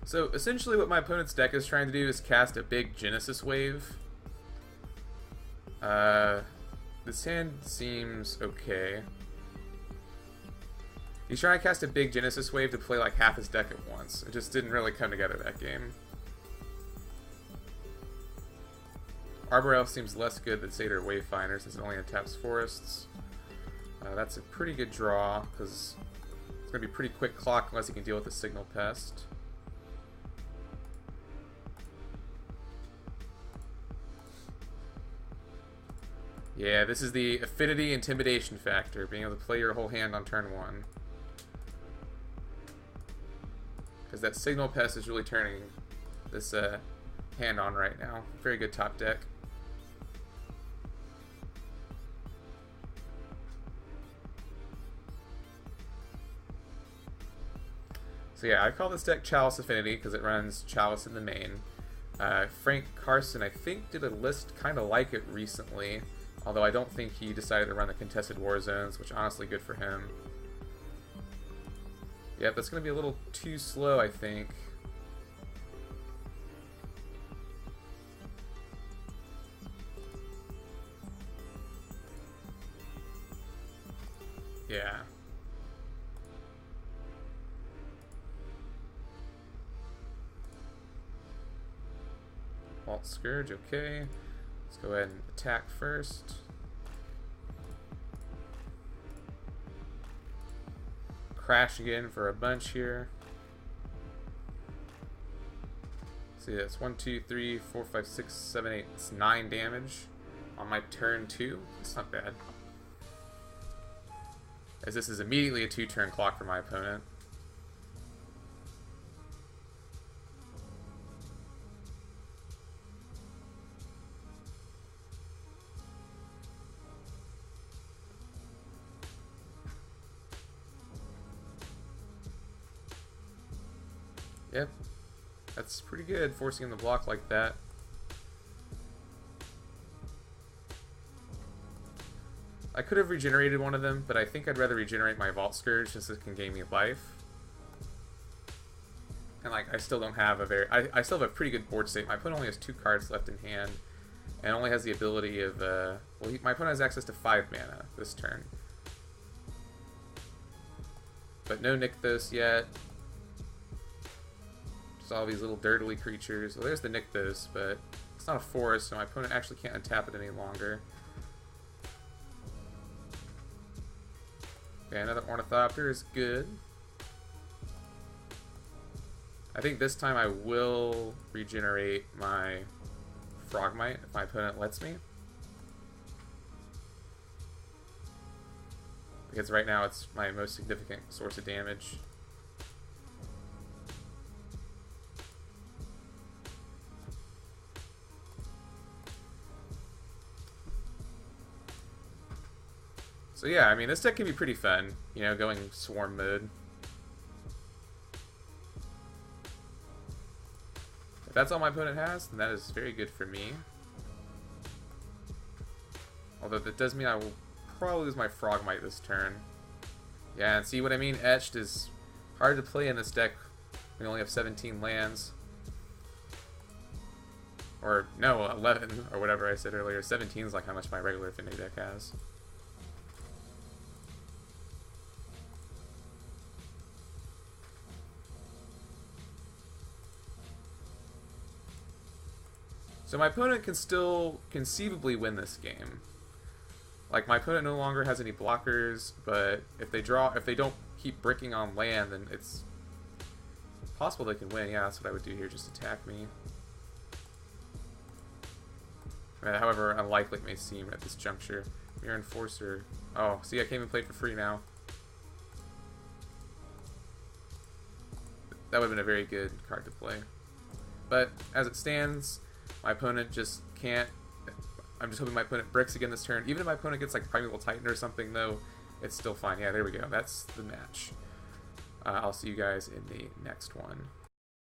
So essentially what my opponent's deck is trying to do is cast a big Genesis Wave. This hand seems okay. He's trying to cast a big Genesis Wave to play like half his deck at once. It just didn't really come together that game. Arbor Elf seems less good than Satyr Wayfinder since it only untaps forests. That's a pretty good draw because it's going to be pretty quick clock unless he can deal with the Signal Pest. Yeah, this is the Affinity Intimidation factor, being able to play your whole hand on turn 1. Because that Signal Pest is really turning this hand on right now. Very good top deck. So yeah, I call this deck Chalice Affinity because it runs Chalice in the main. Frank Carson, I think, did a list kind of like it recently. Although I don't think he decided to run the contested war zones, which honestly good for him. Yep, that's going to be a little too slow, I think. Yeah. Vault Scourge, okay. Let's go ahead and attack first. Crash again for a bunch here. See, that's 1, 2, 3, 4, 5, 6, 7, 8. It's 9 damage on my turn 2. It's not bad. As this is immediately a 2-turn clock for my opponent. Yep, that's pretty good, forcing him to block like that. I could have regenerated one of them, but I think I'd rather regenerate my Vault Scourge since it can gain me life. And like, I still don't have a very... I still have a pretty good board state. My opponent only has 2 cards left in hand, and only has the ability of... well, my opponent has access to 5 mana this turn. But no Nykthos yet. Just all these little dirtily creatures. Well, there's the Nykthos, but it's not a forest, so my opponent actually can't untap it any longer. Okay, another Ornithopter is good. I think this time I will regenerate my Frogmite if my opponent lets me. Because right now it's my most significant source of damage. So yeah, I mean, this deck can be pretty fun, you know, going swarm mode. If that's all my opponent has, then that is very good for me. Although that does mean I will probably lose my Frogmite this turn. Yeah, and see what I mean? Etched is hard to play in this deck. We only have 17 lands. Or, no, 11, or whatever I said earlier. 17 is like how much my regular Affinity deck has. So my opponent can still conceivably win this game. Like, my opponent no longer has any blockers, but if they don't keep bricking on land, then it's possible they can win. Yeah, that's what I would do here, just attack me. However unlikely it may seem at this juncture. Mirror Enforcer. Oh, see, I came and played for free now. That would have been a very good card to play. But as it stands, my opponent just can't... I'm just hoping my opponent bricks again this turn. Even if my opponent gets like Primeval Titan or something, though, it's still fine. Yeah, there we go. That's the match. I'll see you guys in the next one.